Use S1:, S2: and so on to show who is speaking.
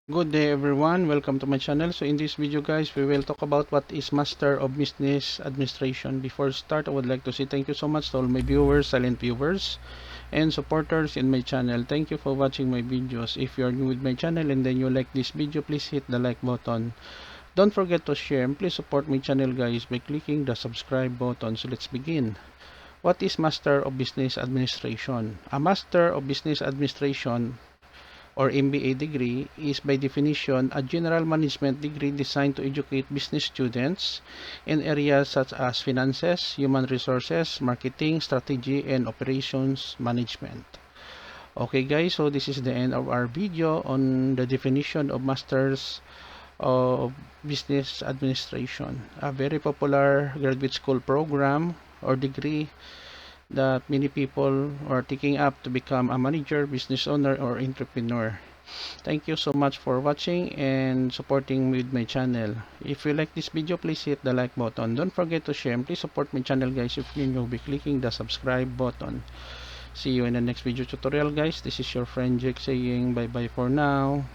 S1: Good day everyone, welcome to my channel. So in this video guys, we will talk about what is Master of Business Administration. Before start, I would like to say thank you so much to all my viewers, silent viewers, and supporters in my channel. Thank you for watching my videos. If you are new with my channel and then you like this video, please hit the like button. Don't forget to share and please support my channel guys by clicking the subscribe button. So let's begin. What is Master of Business Administration? A Master of Business Administration or MBA degree is by definition a general management degree designed to educate business students in areas such as finances, human resources, marketing, strategy, and operations management. Okay guys, so this is the end of our video on the definition of Masters of Business Administration, a very popular graduate school program or degree that many people are taking up to become a manager, business owner, or entrepreneur. Thank you so much for watching and supporting with my channel. If you like this video, please hit the like button. Don't forget to share and please support my channel guys if you're new by clicking the subscribe button. See you in the next video tutorial guys. This is your friend Jake saying bye bye for now.